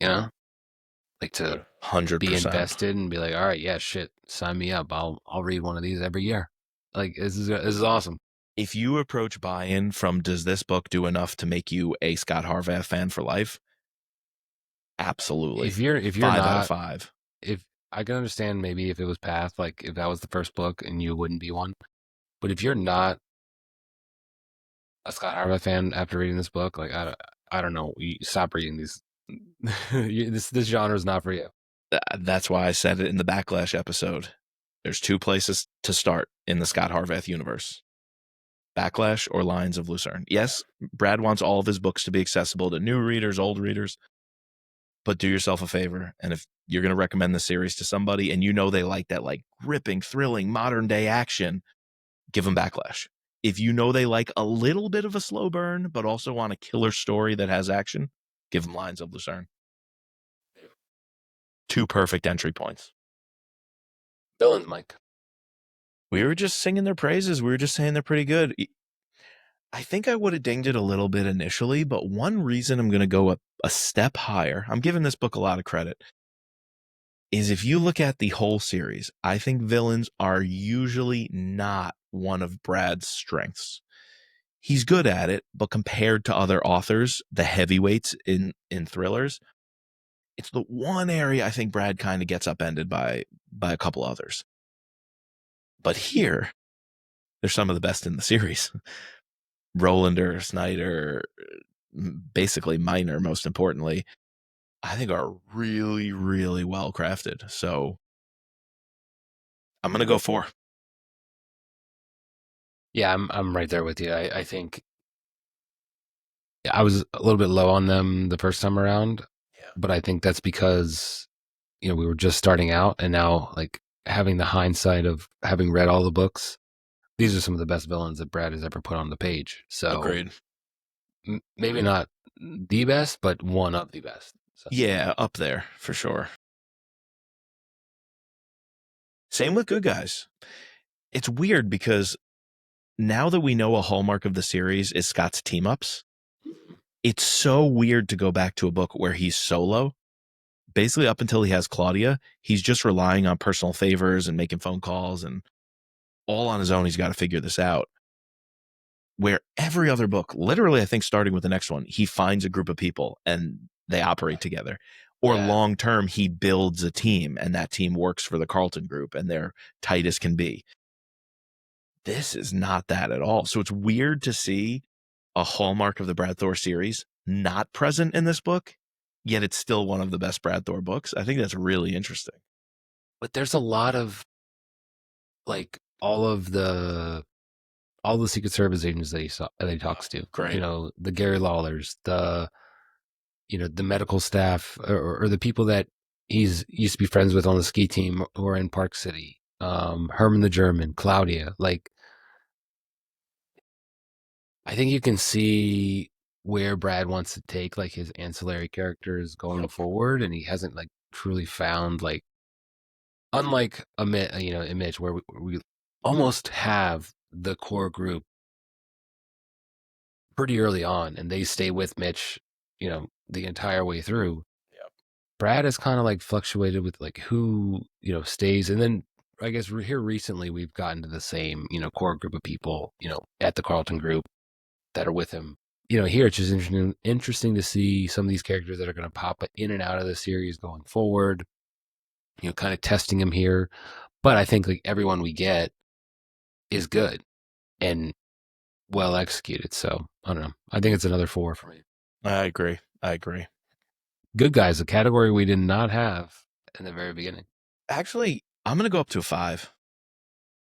[SPEAKER 1] like to
[SPEAKER 2] 100%.
[SPEAKER 1] be invested and be like, all right, yeah, shit, sign me up. I'll read one of these every year. Like this is awesome.
[SPEAKER 2] If you approach buy-in from, does this book do enough to make you a Scot Harvath fan for life? Absolutely.
[SPEAKER 1] If you're
[SPEAKER 2] 5
[SPEAKER 1] not,
[SPEAKER 2] out of 5.
[SPEAKER 1] If I can understand maybe if it was Path, like if that was the first book and you wouldn't be one, but if you're not a Scot Harvath fan after reading this book, like I don't know, you stop reading these. This genre is not for you.
[SPEAKER 2] That's why I said it in the Backlash episode. There's 2 places to start in the Scot Harvath universe: Backlash or Lions of Lucerne. Yes, Brad wants all of his books to be accessible to new readers, old readers, but do yourself a favor. And if you're going to recommend the series to somebody and they like that like gripping, thrilling, modern day action, give them Backlash. If they like a little bit of a slow burn, but also want a killer story that has action, give them Lions of Lucerne. 2 perfect entry points.
[SPEAKER 1] Villains, Mike.
[SPEAKER 2] We were just singing their praises. We were just saying they're pretty good. I think I would have dinged it a little bit initially, but one reason I'm going to go a step higher, I'm giving this book a lot of credit, is if you look at the whole series, I think villains are usually not one of Brad's strengths. He's good at it, but compared to other authors, the heavyweights in thrillers, it's the one area I think Brad kind of gets upended by a couple others. But here, they're some of the best in the series. Rolander, Snyder, basically Minor, most importantly, I think are really, really well crafted. So I'm going to go 4.
[SPEAKER 1] Yeah, I'm right there with you. I think I was a little bit low on them the first time around, but I think that's because we were just starting out, and now like having the hindsight of having read all the books, these are some of the best villains that Brad has ever put on the page. So
[SPEAKER 2] agreed.
[SPEAKER 1] Maybe not the best, but one of the best. So.
[SPEAKER 2] Yeah, up there for sure. Same with Good Guys. It's weird because now that we know a hallmark of the series is Scott's team-ups, it's so weird to go back to a book where he's solo. Basically, up until he has Claudia, he's just relying on personal favors and making phone calls, and all on his own, he's got to figure this out. Where every other book, literally, I think starting with the next one, he finds a group of people and they operate together. Or long term, he builds a team and that team works for the Carlton group and they're tight as can be. This is not that at all. So it's weird to see a hallmark of the Brad Thor series not present in this book, yet it's still one of the best Brad Thor books. I think that's really interesting.
[SPEAKER 1] But there's a lot of like all the Secret Service agents that he talks to.
[SPEAKER 2] Great.
[SPEAKER 1] The Gary Lawlers, the medical staff or the people that he's used to be friends with on the ski team who are in Park City. Herman the German, Claudia. Like, I think you can see where Brad wants to take like his ancillary characters going forward, and he hasn't like truly found like, unlike Mitch, where we almost have the core group pretty early on, and they stay with Mitch, the entire way through.
[SPEAKER 2] Yep.
[SPEAKER 1] Brad has kind of like fluctuated with like who stays, and then I guess here recently we've gotten to the same core group of people at the Carlton group that are with him. Here it's just interesting to see some of these characters that are going to pop in and out of the series going forward. Kind of testing him here, but I think like everyone we get is good and well executed. So I don't know. I think it's another 4 for me.
[SPEAKER 2] I agree.
[SPEAKER 1] Good Guys, a category we did not have in the very beginning.
[SPEAKER 2] Actually, I'm going to go up to a 5.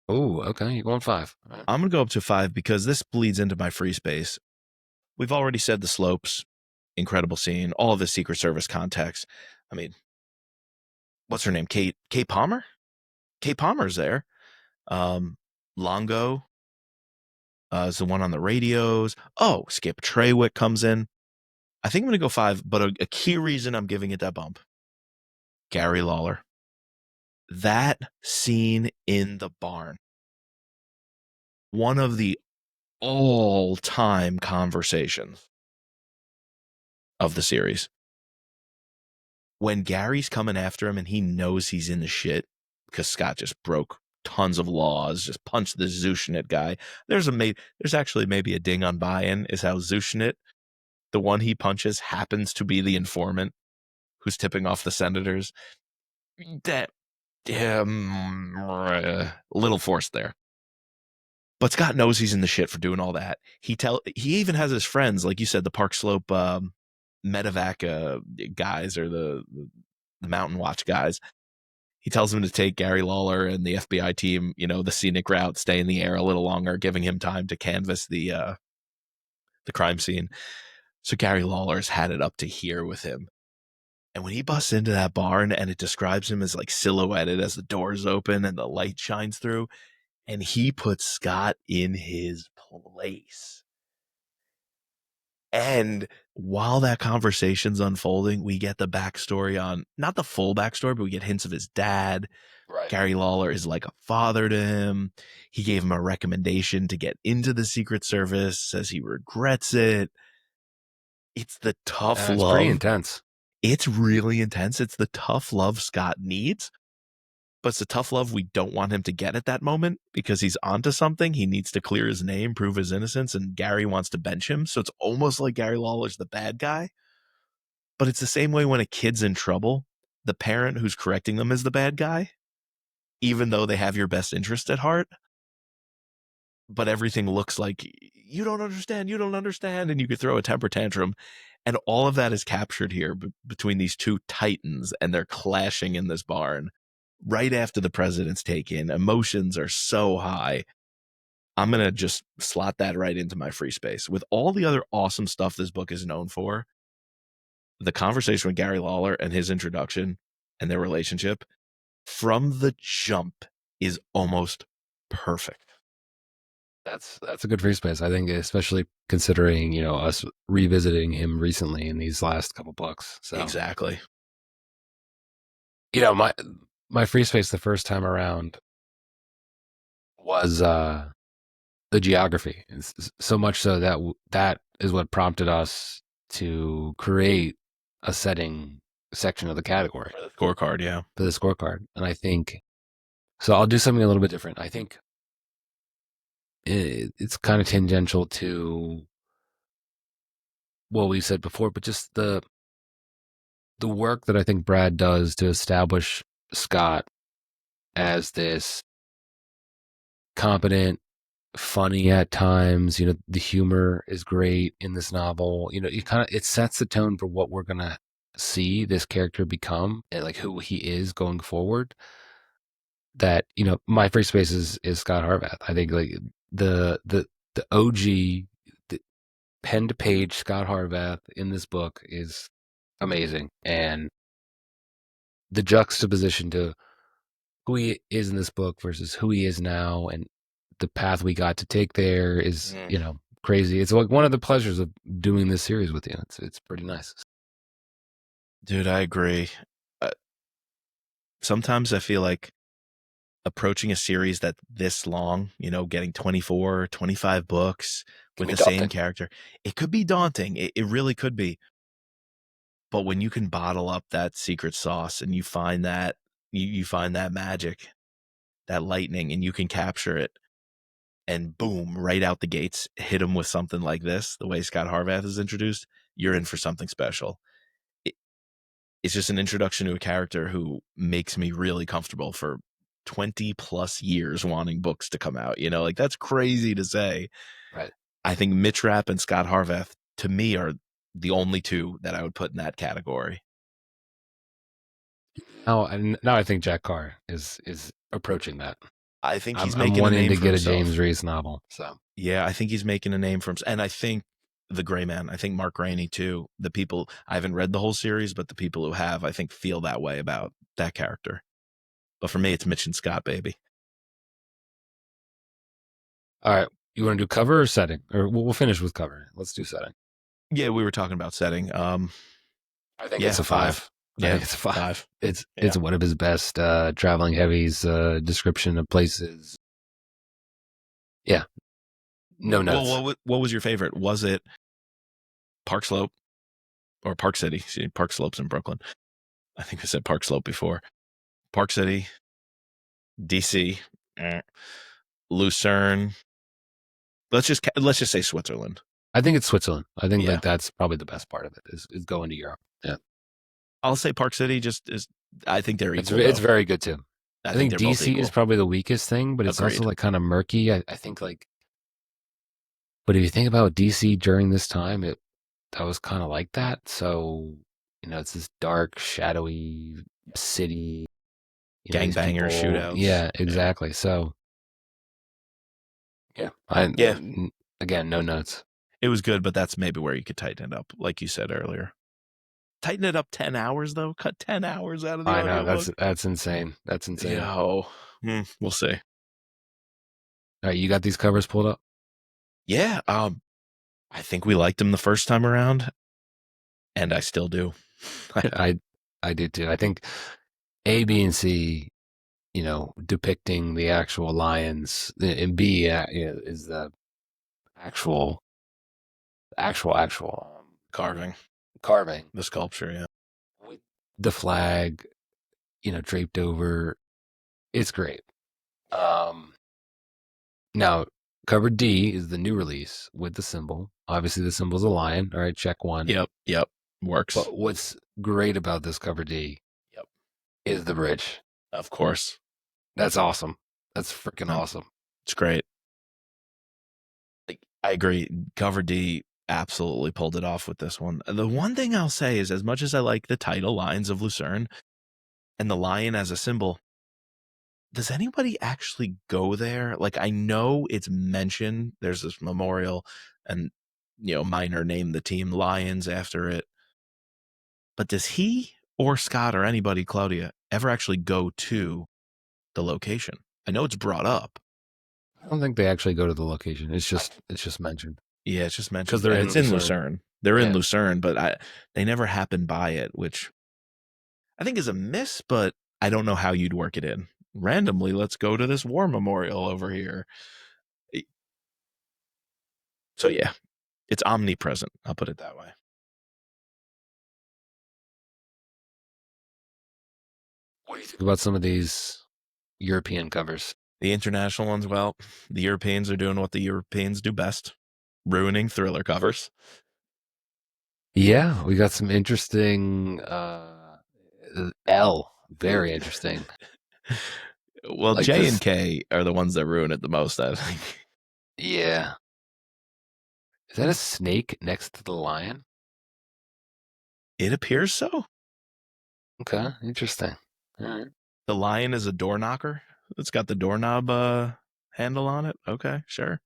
[SPEAKER 1] Oh, okay. You're going 5. Right.
[SPEAKER 2] I'm going to go up to 5 because this bleeds into my free space. We've already said the slopes. incredible scene. All of the Secret Service context. I mean, what's her name? Kate Palmer? Kate Palmer's there. Longo is the one on the radios. Oh, Skip Treywick comes in. I think I'm going to go 5, but a key reason I'm giving it that bump. Gary Lawler. That scene in the barn. One of the all-time conversations of the series. When Gary's coming after him and he knows he's in the shit because Scott just broke tons of laws, just punched the Zushnit guy. There's actually maybe a ding on buy-in is how Zushnit, the one he punches, happens to be the informant who's tipping off the senators. That little forced there. But Scott knows he's in the shit for doing all that. He even has his friends, like you said, the Park Slope medevac guys or the Mountain Watch guys. He tells them to take Gary Lawler and the FBI team, the scenic route, stay in the air a little longer, giving him time to canvass the crime scene. So Gary Lawler's had it up to here with him. And when he busts into that barn and it describes him as like silhouetted as the doors open and the light shines through, and he puts Scott in his place. And while that conversation's unfolding, we get the backstory on, not the full backstory, but we get hints of his dad.
[SPEAKER 1] Right.
[SPEAKER 2] Gary Lawler is like a father to him. He gave him a recommendation to get into the Secret Service, says he regrets it. It's the tough love.
[SPEAKER 1] It's pretty intense.
[SPEAKER 2] It's really intense. It's the tough love Scott needs. But it's a tough love we don't want him to get at that moment because he's onto something. He needs to clear his name, prove his innocence, and Gary wants to bench him. So it's almost like Gary Lawler's the bad guy. But it's the same way when a kid's in trouble, the parent who's correcting them is the bad guy, even though they have your best interest at heart. But everything looks like, you don't understand, and you could throw a temper tantrum. And all of that is captured here between these two titans, and they're clashing in this barn. Right after the president's taken, emotions are so high. I'm going to just slot that right into my free space. With all the other awesome stuff this book is known for, the conversation with Gary Lawler and his introduction and their relationship from the jump is almost perfect.
[SPEAKER 1] That's a good free space, I think, especially considering, us revisiting him recently in these last couple books. So
[SPEAKER 2] Exactly.
[SPEAKER 1] My free space the first time around was the geography. It's so much so that is what prompted us to create a setting section of the category.
[SPEAKER 2] For the scorecard, yeah.
[SPEAKER 1] For the scorecard. And I think, so I'll do something a little bit different. I think it's kind of tangential to what we said before, but just the work that I think Brad does to establish Scott as this competent, funny at times, the humor is great in this novel. It sets the tone for what we're going to see this character become and like who he is going forward. That, my free space is Scot Harvath. I think like the OG, the pen to page Scot Harvath in this book is amazing. And the juxtaposition to who he is in this book versus who he is now and the path we got to take there is, crazy. It's like one of the pleasures of doing this series with you. It's pretty nice.
[SPEAKER 2] Dude, I agree. Sometimes I feel like approaching a series that this long, getting 24, 25 books with the same character, it could be daunting. It really could be. But when you can bottle up that secret sauce and you find that, you find that magic, that lightning, and you can capture it and boom, right out the gates, hit them with something like this, the way Scot Harvath is introduced, you're in for something special. It's just an introduction to a character who makes me really comfortable for 20 plus years wanting books to come out. Like that's crazy to say.
[SPEAKER 1] Right.
[SPEAKER 2] I think Mitch Rapp and Scot Harvath, to me, are the only two that I would put in that category.
[SPEAKER 1] Now I think Jack Carr is approaching that.
[SPEAKER 2] I think he's
[SPEAKER 1] I'm
[SPEAKER 2] making
[SPEAKER 1] wanting
[SPEAKER 2] a name
[SPEAKER 1] to
[SPEAKER 2] for
[SPEAKER 1] get
[SPEAKER 2] himself.
[SPEAKER 1] a James Reese novel. So
[SPEAKER 2] yeah, I think he's making a name for himself, and I think the Gray Man. I think Mark Rainey too. The people, I haven't read the whole series, but the people who have, I think, feel that way about that character. But for me, it's Mitch and Scott, baby.
[SPEAKER 1] All right. You want to do cover or setting? Or we'll finish with cover. Let's do setting.
[SPEAKER 2] Yeah, we were talking about setting.
[SPEAKER 1] I think it's a 5.
[SPEAKER 2] Yeah,
[SPEAKER 1] I think it's a 5. It's one of his best traveling heavies description of places. Yeah. No notes.
[SPEAKER 2] Well, what was your favorite? Was it Park Slope or Park City? See, Park Slope's in Brooklyn. I think I said Park Slope before. Park City, DC, Lucerne. Let's just say Switzerland.
[SPEAKER 1] I think it's Switzerland. I think like that's probably the best part of it is going to Europe. Yeah.
[SPEAKER 2] I'll say Park City I think they're equal.
[SPEAKER 1] It's very good too. I think DC is probably the weakest thing, but it's also like kind of murky. I think like, but if you think about DC during this time, that was kind of like that. So, it's this dark, shadowy city.
[SPEAKER 2] Gangbanger shootouts.
[SPEAKER 1] Yeah, exactly. Yeah. So, yeah. Again, no notes.
[SPEAKER 2] It was good, but that's maybe where you could tighten it up, like you said earlier. Tighten it up 10 hours, though. Cut 10 hours out of the
[SPEAKER 1] audiobook. I know, that's insane. That's insane.
[SPEAKER 2] We'll see.
[SPEAKER 1] All right, you got these covers pulled up?
[SPEAKER 2] Yeah. I think we liked them the first time around, and I still do.
[SPEAKER 1] I did too. I think A, B, and C, depicting the actual lions, and B is the actual
[SPEAKER 2] carving, the sculpture, yeah,
[SPEAKER 1] with the flag, draped over. It's great. Now cover D is the new release with the symbol. Obviously, the symbol's a lion. All right, check 1.
[SPEAKER 2] Yep, works.
[SPEAKER 1] But what's great about this cover D? Is the bridge.
[SPEAKER 2] Of course.
[SPEAKER 1] That's awesome. That's freaking awesome.
[SPEAKER 2] It's great. I agree. Cover D absolutely pulled it off with this one. The one thing I'll say is, as much as I like the title Lions of Lucerne and the lion as a symbol, does anybody actually go there? Like, I know it's mentioned. There's this memorial and, Miner named the team Lions after it. But does he or Scott or anybody, Claudia, ever actually go to the location? I know it's brought up.
[SPEAKER 1] I don't think they actually go to the location. It's just mentioned.
[SPEAKER 2] Yeah, it's just mentioned because it's in Lucerne. They're in Lucerne, but they never happen by it, which I think is a miss. But I don't know how you'd work it in randomly. Let's go to this war memorial over here. So yeah, it's omnipresent. I'll put it that way.
[SPEAKER 1] What do you think about some of these European covers?
[SPEAKER 2] The international ones, well, the Europeans are doing what the Europeans do best, ruining thriller covers.
[SPEAKER 1] Yeah, we got some interesting L. Very interesting.
[SPEAKER 2] Well, like J and K are the ones that ruin it the most, I think.
[SPEAKER 1] Yeah. Is that a snake next to the lion?
[SPEAKER 2] It appears so.
[SPEAKER 1] Okay, interesting. All right.
[SPEAKER 2] The lion is a door knocker. It's got the doorknob handle on it. Okay, sure.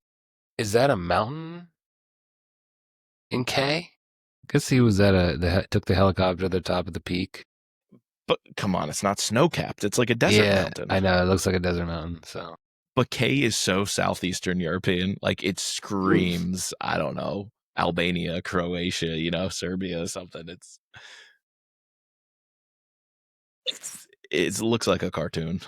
[SPEAKER 1] Is that a mountain in K? I guess he was took the helicopter to the top of the peak.
[SPEAKER 2] But come on, it's not snow-capped. It's like a desert mountain.
[SPEAKER 1] I know, it looks like a desert mountain. So,
[SPEAKER 2] but K is so Southeastern European. Like, it screams, I don't know, Albania, Croatia, Serbia, something. It looks like a cartoon.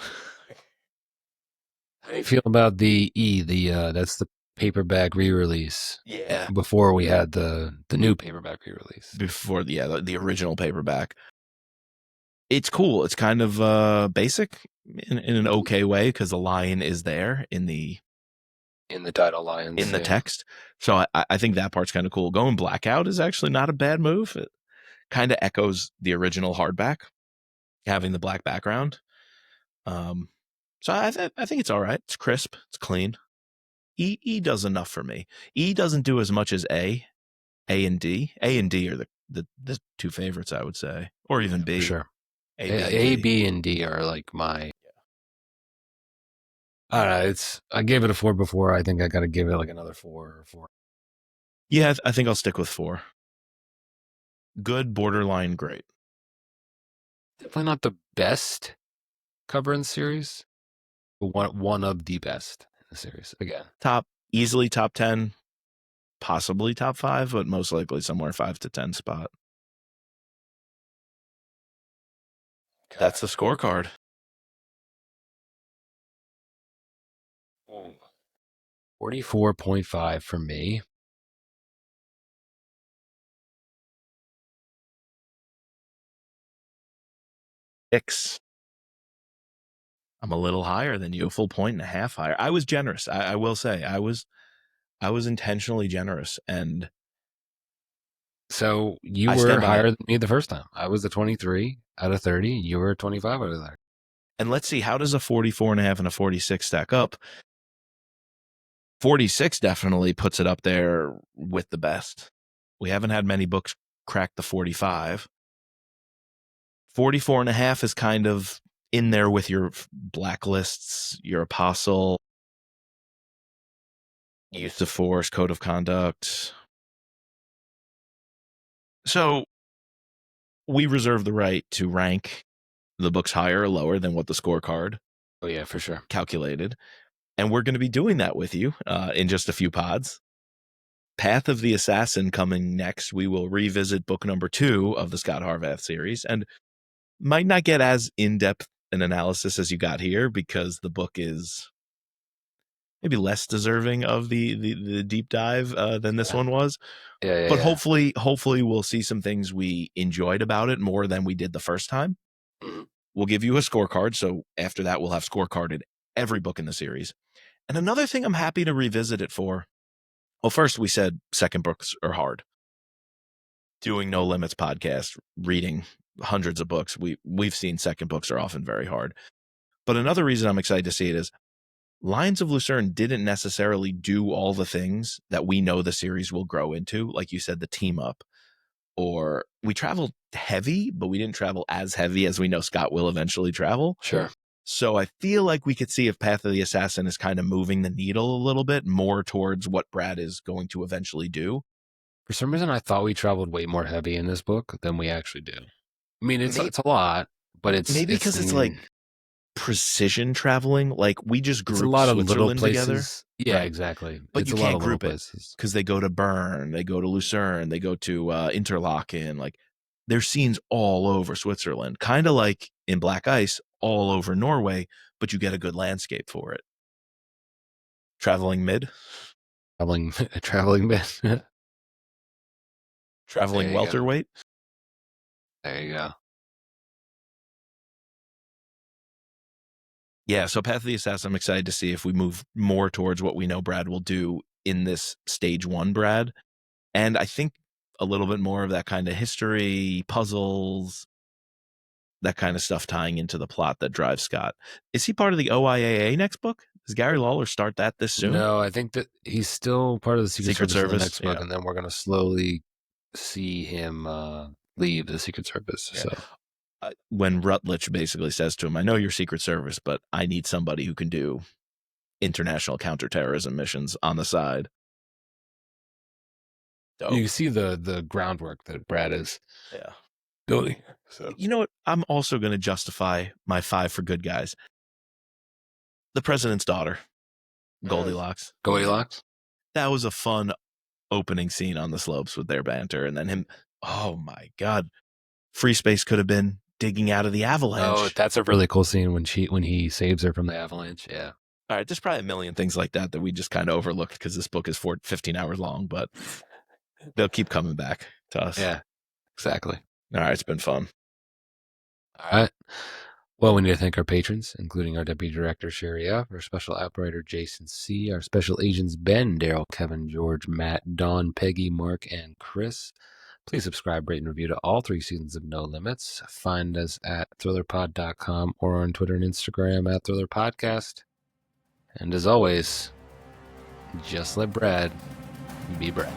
[SPEAKER 1] How do you feel about the E? That's the paperback re-release.
[SPEAKER 2] Yeah.
[SPEAKER 1] Before we had the new paperback re-release.
[SPEAKER 2] Before the original paperback. It's cool. It's kind of basic in an okay way because the lion is there in the
[SPEAKER 1] title lions
[SPEAKER 2] in the text. So I think that part's kind of cool. Going blackout is actually not a bad move. It kind of echoes the original hardback, having the black background. So I think it's all right. It's crisp. It's clean. E does enough for me. E doesn't do as much as A and D. A and D are the two favorites, I would say, or even B.
[SPEAKER 1] For sure. A, B, and D are like my. I don't know. I gave it a 4 before. I think I got to give it like another 4 or 4.
[SPEAKER 2] Yeah, I think I'll stick with 4. Good, borderline, great.
[SPEAKER 1] Definitely not the best cover in the series, but one of the best in the series. Again,
[SPEAKER 2] Easily top 10, possibly top 5, but most likely somewhere 5 to 10 spot. That's the scorecard.
[SPEAKER 1] 44.5 for me.
[SPEAKER 2] I'm a little higher than you, a full 1.5 higher. I was generous. I will say I was intentionally generous, and
[SPEAKER 1] so you were higher than me the first time. I was a 23 out of 30. You were a 25 out of 30.
[SPEAKER 2] And let's see, how does a 44.5 and a 46 stack up? 46 definitely puts it up there with the best. We haven't had many books crack the 45. 44.5 is kind of in there with your Blacklists, your Apostle, Use of Force, Code of Conduct. So we reserve the right to rank the books higher or lower than what the scorecard
[SPEAKER 1] for sure
[SPEAKER 2] calculated. And we're going to be doing that with you in just a few pods. Path of the Assassin coming next. We will revisit book number 2 of the Scot Harvath series, and might not get as in-depth an analysis as you got here because the book is maybe less deserving of the deep dive than this one was. But hopefully we'll see some things we enjoyed about it more than we did the first time.
[SPEAKER 1] Mm-hmm.
[SPEAKER 2] We'll give you a scorecard. So after that, we'll have scorecarded every book in the series. And another thing I'm happy to revisit it for. Well, first we said second books are hard. Doing No Limits podcast, reading hundreds of books, we've seen second books are often very hard. But another reason I'm excited to see it is Lions of Lucerne didn't necessarily do all the things that we know the series will grow into. Like you said, the team up, or we traveled heavy, but we didn't travel as heavy as we know Scott will eventually travel.
[SPEAKER 1] Sure.
[SPEAKER 2] So I feel like we could see if Path of the Assassin is kind of moving the needle a little bit more towards what Brad is going to eventually do.
[SPEAKER 1] For some reason, I thought we traveled way more heavy in this book than we actually do. I mean, it's a lot, but it's
[SPEAKER 2] maybe because it's like precision traveling. Like we just group
[SPEAKER 1] a lot of
[SPEAKER 2] Switzerland
[SPEAKER 1] little places.
[SPEAKER 2] Together.
[SPEAKER 1] Yeah,
[SPEAKER 2] right.
[SPEAKER 1] exactly.
[SPEAKER 2] But
[SPEAKER 1] it's
[SPEAKER 2] you
[SPEAKER 1] a
[SPEAKER 2] can't
[SPEAKER 1] lot of
[SPEAKER 2] group
[SPEAKER 1] little
[SPEAKER 2] it
[SPEAKER 1] places
[SPEAKER 2] because they go to Bern, they go to Lucerne, they go to Interlaken. Like there's scenes all over Switzerland, kind of like in Black Ice, all over Norway, but you get a good landscape for it. Traveling mid.
[SPEAKER 1] Traveling mid.
[SPEAKER 2] Traveling welterweight.
[SPEAKER 1] There you go.
[SPEAKER 2] Yeah, so Path of the Assassin, I'm excited to see if we move more towards what we know Brad will do in this stage 1 Brad. And I think a little bit more of that kind of history, puzzles, that kind of stuff tying into the plot that drives Scott. Is he part of the OIAA next book? Does Gary Lawler start that this soon?
[SPEAKER 1] No, I think that he's still part of the Secret Service in the next book, and then we're going to slowly see him leave the Secret Service. Yeah. So
[SPEAKER 2] when Rutledge basically says to him, I know you're Secret Service, but I need somebody who can do international counterterrorism missions on the side.
[SPEAKER 1] Dope. You can see the groundwork that Brad is building. So.
[SPEAKER 2] You know what? I'm also going to justify my 5 for good guys. The President's Daughter, Goldilocks. That was a fun opening scene on the slopes with their banter. And then him, oh my God. Free Space could have been digging out of the avalanche.
[SPEAKER 1] Oh, that's a really cool scene when he saves her from the avalanche. Yeah.
[SPEAKER 2] All right, there's probably a million things like that we just kind of overlooked because this book is 15 hours long, but they'll keep coming back to us.
[SPEAKER 1] Yeah, exactly.
[SPEAKER 2] All right, it's been fun.
[SPEAKER 1] All right. Well, we need to thank our patrons, including our Deputy Director, Sherry F., our Special Operator, Jason C., our Special Agents, Ben, Daryl, Kevin, George, Matt, Dawn, Peggy, Mark, and Chris. Please subscribe, rate, and review to all 3 seasons of No Limits. Find us at thrillerpod.com or on Twitter and Instagram at thrillerpodcast. And as always, just let Brad be Brad.